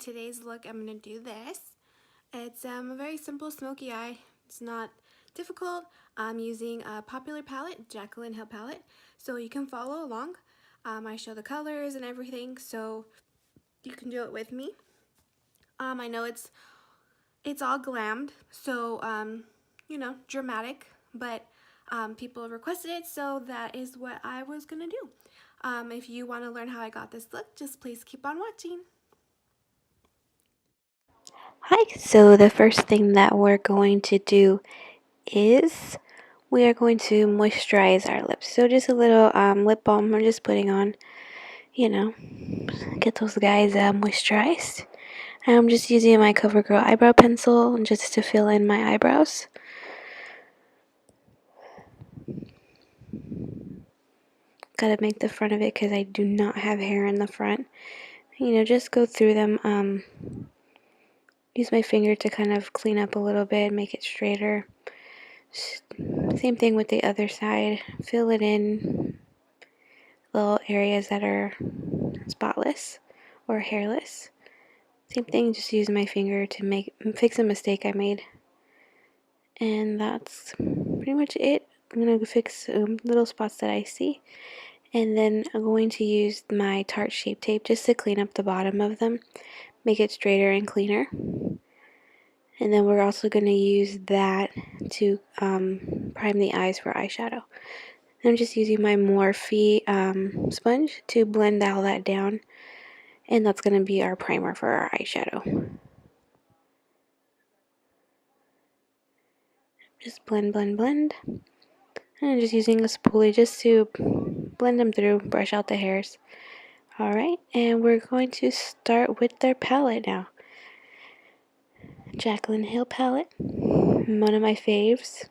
today's look, I'm going to do this. It's a very simple smoky eye. It's not difficult. I'm using a popular palette, Jaclyn Hill palette, so you can follow along. I show the colors and everything, so you can do it with me. I know it's all glammed, so you know, dramatic, but people requested it, so that is what I was gonna do. If you want to learn how I got this look, just please keep on watching. Hi, so the first thing that we're going to do is we are going to moisturize our lips. So just a little lip balm I'm just putting on, you know, get those guys moisturized. I'm just using my CoverGirl eyebrow pencil just to fill in my eyebrows. Gotta make the front of it because I do not have hair in the front. You know, just go through them. Use my finger to kind of clean up a little bit, make it straighter. Same thing with the other side. Fill it in little areas that are spotless or hairless. Same thing, just use my finger to fix a mistake I made. And that's pretty much it. I'm going to fix little spots that I see. And then I'm going to use my Tarte Shape Tape just to clean up the bottom of them. Make it straighter and cleaner. And then we're also going to use that to prime the eyes for eyeshadow. I'm just using my Morphe sponge to blend all that down. And that's going to be our primer for our eyeshadow. Just blend, blend, blend. And I'm just using a spoolie just to blend them through, brush out the hairs. Alright, and we're going to start with their palette now. Jaclyn Hill palette, one of my faves.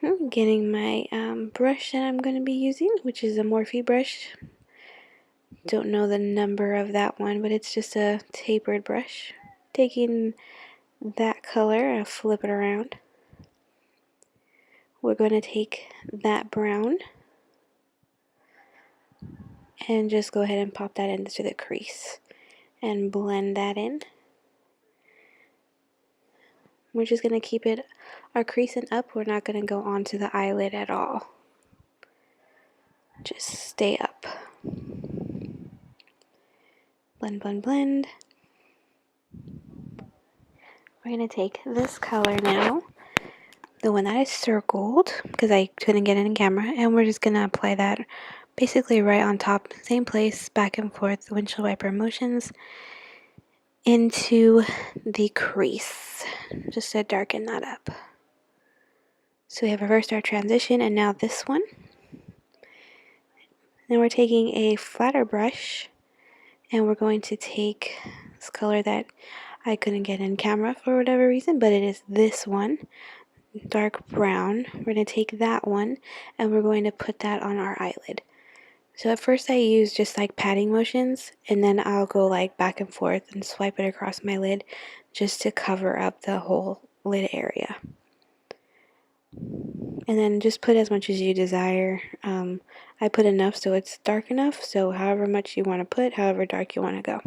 I'm getting my brush that I'm going to be using, which is a Morphe brush. Don't know the number of that one, but it's just a tapered brush. Taking that color and flip it around. We're going to take that brown and just go ahead and pop that into the crease and blend that in. We're just going to keep it our creasing up. We're not going to go onto the eyelid at all. Just stay up. Blend, blend, blend. We're going to take this color now, the one that I circled because I couldn't get it in camera, and we're just going to apply that basically right on top, same place, back and forth, windshield wiper motions into the crease, just to darken that up. So we have reversed our transition, and now this one. Then we're taking a flatter brush, and we're going to take this color that I couldn't get in camera for whatever reason, but it is this one, dark brown. We're going to take that one, and we're going to put that on our eyelid. So at first I use just like patting motions, and then I'll go like back and forth and swipe it across my lid just to cover up the whole lid area. And then just put as much as you desire. I put enough so it's dark enough, so however much you want to put, however dark you want to go.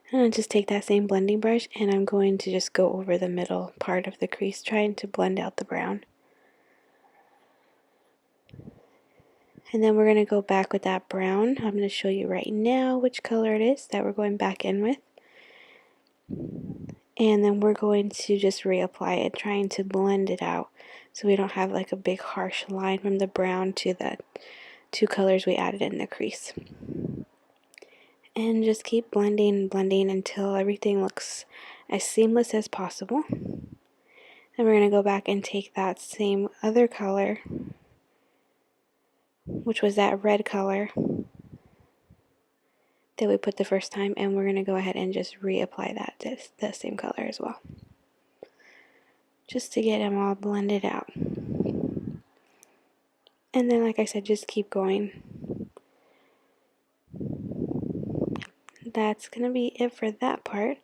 And I'll just take that same blending brush, and I'm going to just go over the middle part of the crease, trying to blend out the brown. And then we're going to go back with that brown. I'm going to show you right now which color it is that we're going back in with. And then we're going to just reapply it, trying to blend it out so we don't have like a big harsh line from the brown to the two colors we added in the crease. And just keep blending and blending until everything looks as seamless as possible. And we're going to go back and take that same other color, which was that red color that we put the first time, and we're going to go ahead and just reapply that to the same color as well, just to get them all blended out. And then, like I said, just keep going. That's going to be it for that part.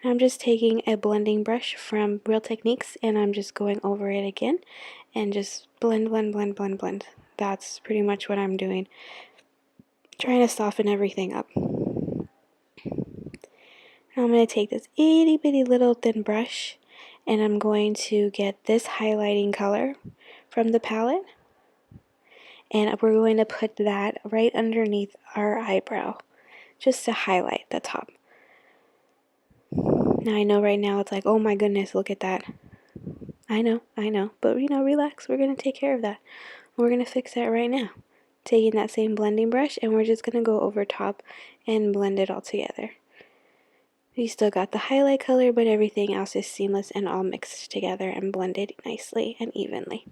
I'm just taking a blending brush from Real Techniques, and I'm just going over it again and just blend, blend, blend, blend, blend. That's pretty much what I'm doing, trying to soften everything up. I'm going to take this itty bitty little thin brush and I'm going to get this highlighting color from the palette, and we're going to put that right underneath our eyebrow just to highlight the top. Now I know right now it's like, oh my goodness, look at that. I know, but relax, we're going to take care of that. We're going to fix that right now. Taking that same blending brush, and we're just going to go over top and blend it all together. We still got the highlight color, but everything else is seamless and all mixed together and blended nicely and evenly.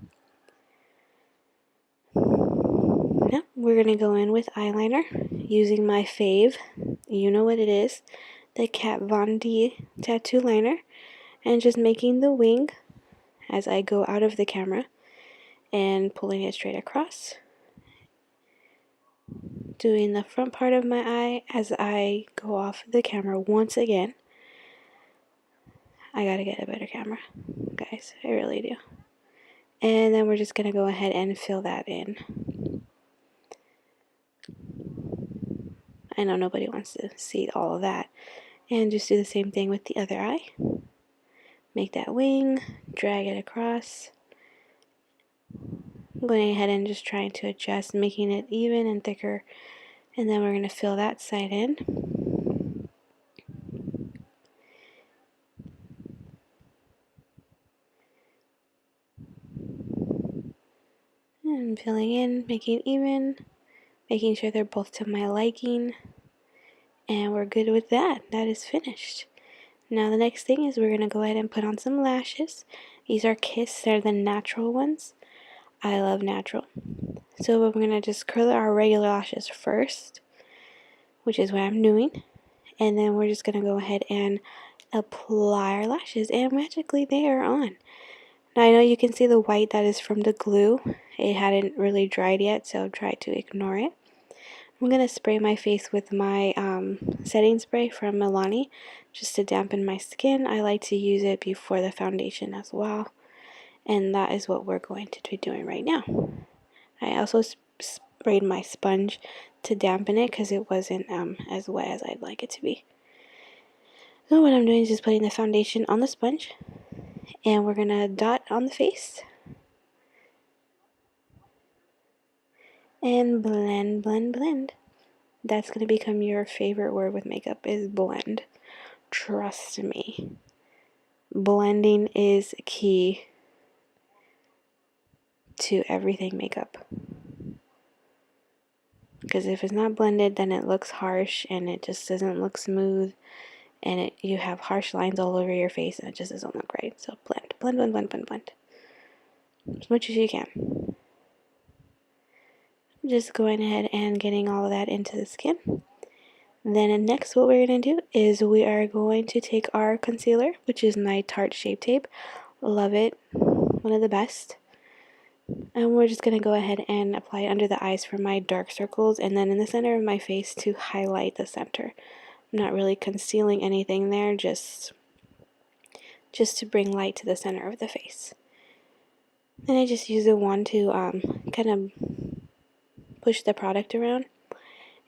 Now we're going to go in with eyeliner using my fave, you know what it is, the Kat Von D tattoo liner, and just making the wing as I go out of the camera and pulling it straight across. Doing the front part of my eye as I go off the camera once again. I gotta get a better camera, guys, I really do. And then we're just gonna go ahead and fill that in. I know nobody wants to see all of that. And just do the same thing with the other eye. Make that wing, drag it across. I'm going ahead and just trying to adjust, making it even and thicker. And then we're going to fill that side in. And filling in, making even, making sure they're both to my liking. And we're good with that. That is finished. Now the next thing is we're going to go ahead and put on some lashes. These are Kiss, they're the natural ones. I love natural. So we're going to just curl our regular lashes first, which is what I'm doing. And then we're just going to go ahead and apply our lashes, and magically they are on. Now I know you can see the white that is from the glue. It hadn't really dried yet, so try to ignore it. I'm going to spray my face with my setting spray from Milani just to dampen my skin. I like to use it before the foundation as well. And that is what we're going to be doing right now. I also sprayed my sponge to dampen it because it wasn't as wet as I'd like it to be. So what I'm doing is just putting the foundation on the sponge, and we're going to dot on the face. And blend, blend, blend. That's going to become your favorite word with makeup, is blend. Trust me. Blending is key to everything makeup. Because if it's not blended, then it looks harsh and it just doesn't look smooth. And you have harsh lines all over your face and it just doesn't look right. So blend, blend, blend, blend, blend, blend. As much as you can. Just going ahead and getting all of that into the skin. Then next what we're going to do is we are going to take our concealer, which is my Tarte Shape Tape. Love it. One of the best. And we're just going to go ahead and apply it under the eyes for my dark circles, and then in the center of my face to highlight the center. I'm not really concealing anything there, just to bring light to the center of the face. Then I just use a wand to kind of push the product around.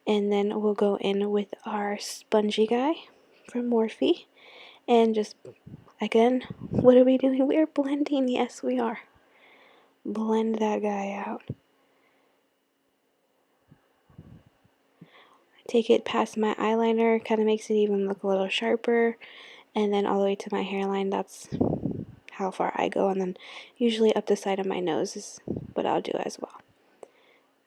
And then we'll go in with our spongy guy from Morphe. And just, again, what are we doing? We're blending. Yes, we are. Blend that guy out. Take it past my eyeliner, kind of makes it even look a little sharper. And then all the way to my hairline, that's how far I go. And then usually up the side of my nose is what I'll do as well.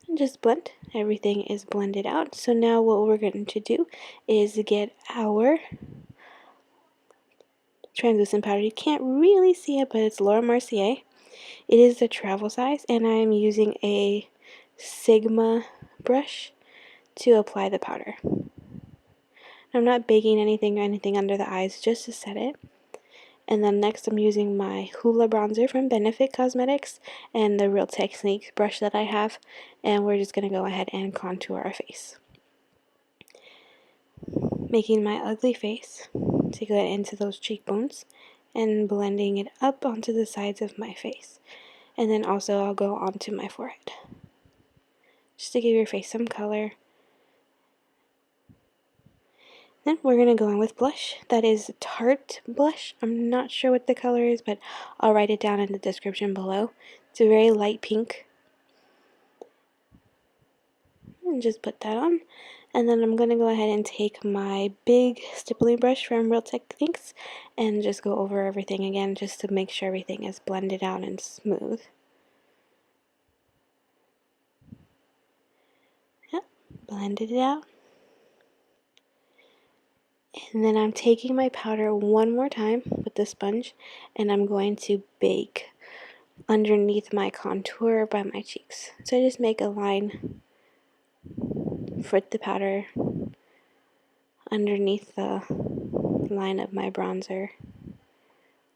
And just blend. Everything is blended out. So now what we're going to do is get our translucent powder. You can't really see it, but it's Laura Mercier. It is the travel size, and I'm using a Sigma brush to apply the powder. I'm not baking anything or anything under the eyes, just to set it. And then next I'm using my Hoola bronzer from Benefit Cosmetics and the Real Technique brush that I have, and we're just going to go ahead and contour our face. Making my ugly face to go into those cheekbones and blending it up onto the sides of my face. And then also I'll go onto my forehead, just to give your face some color. Then we're going to go in with blush. That is Tarte blush. I'm not sure what the color is, but I'll write it down in the description below. It's a very light pink. And just put that on. And then I'm going to go ahead and take my big stippling brush from Real Techniques and just go over everything again just to make sure everything is blended out and smooth. Yep, blended it out. And then I'm taking my powder one more time with the sponge and I'm going to bake underneath my contour by my cheeks. So I just make a line for the powder underneath the line of my bronzer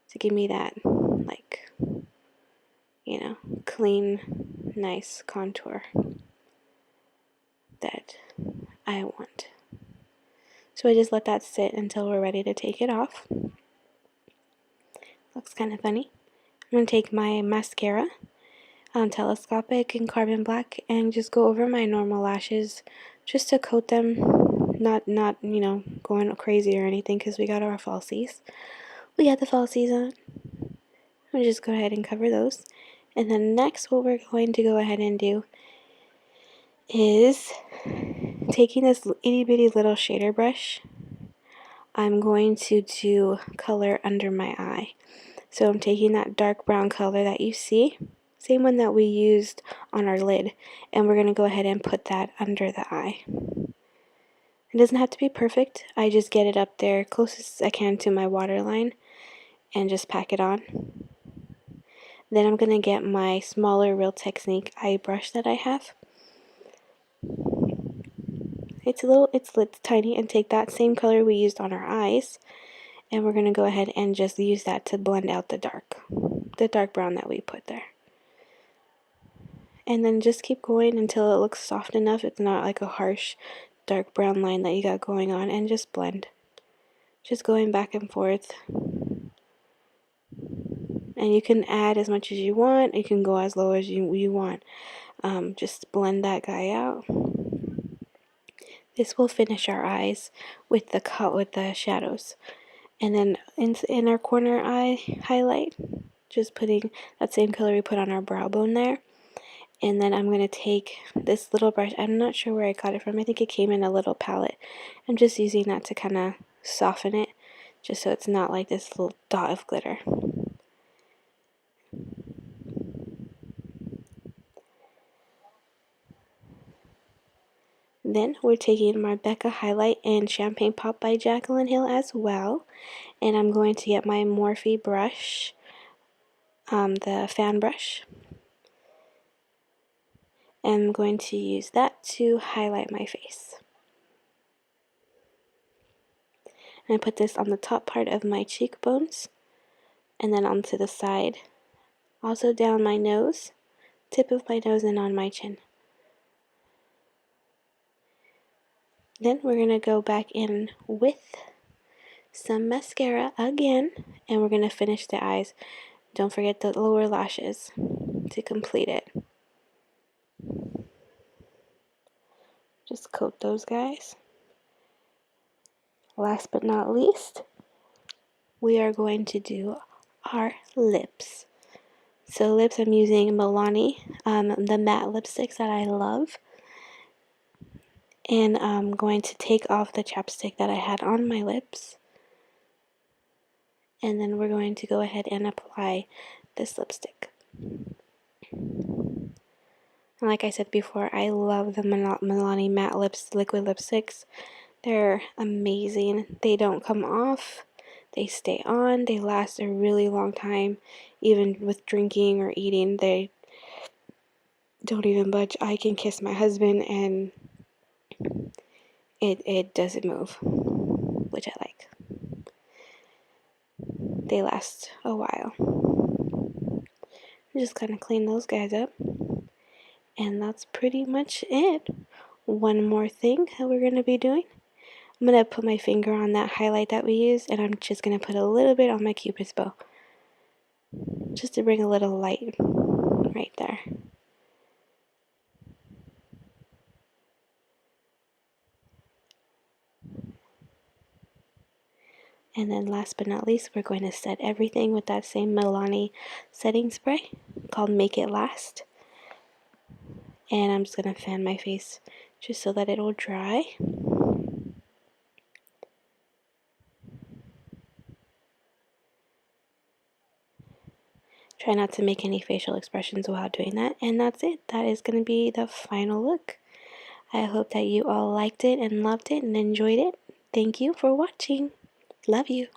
to give me that, like, you know, clean, nice contour that I want. So I just let that sit until we're ready to take it off. Looks kind of funny. I'm going to take my mascara, telescopic and carbon black, and just go over my normal lashes just to coat them. Not you know, going crazy or anything because we got our falsies. We got the falsies on. We'll just go ahead and cover those. And then next what we're going to go ahead and do is taking this itty bitty little shader brush. I'm going to do color under my eye. So I'm taking that dark brown color that you see, same one that we used on our lid, and we're going to go ahead and put that under the eye. It doesn't have to be perfect. I just get it up there closest I can to my waterline and just pack it on. Then I'm going to get my smaller Real Technique eye brush that I have. It's tiny, and take that same color we used on our eyes, and we're going to go ahead and just use that to blend out the dark brown that we put there. And then just keep going until it looks soft enough. It's not like a harsh dark brown line that you got going on, and just blend. Just going back and forth. And you can add as much as you want. You can go as low as you want. Just blend that guy out. This will finish our eyes with the shadows. And then in our corner eye highlight, just putting that same color we put on our brow bone there. And then I'm going to take this little brush. I'm not sure where I got it from. I think it came in a little palette. I'm just using that to kind of soften it, just so it's not like this little dot of glitter. Then we're taking my Becca Highlight and Champagne Pop by Jaclyn Hill as well. And I'm going to get my Morphe brush, the fan brush. And I'm going to use that to highlight my face. And I put this on the top part of my cheekbones, and then onto the side. Also down my nose, tip of my nose, and on my chin. Then we're going to go back in with some mascara again, and we're going to finish the eyes. Don't forget the lower lashes to complete it. Just coat those guys. Last but not least, we are going to do our lips. So lips, I'm using Milani, the matte lipsticks that I love. And I'm going to take off the chapstick that I had on my lips. And then we're going to go ahead and apply this lipstick. And like I said before, I love the Milani matte liquid lipsticks. They're amazing. They don't come off. They stay on. They last a really long time. Even with drinking or eating, they don't even budge. I can kiss my husband and it doesn't move, which I like. They last a while. Just kind of clean those guys up. And that's pretty much it. One more thing that we're going to be doing. I'm going to put my finger on that highlight that we used, and I'm just going to put a little bit on my Cupid's bow. Just to bring a little light right there. And then last but not least, we're going to set everything with that same Milani setting spray called Make It Last. And I'm just going to fan my face just so that it'll dry. Try not to make any facial expressions while doing that. And that's it. That is going to be the final look. I hope that you all liked it and loved it and enjoyed it. Thank you for watching. Love you.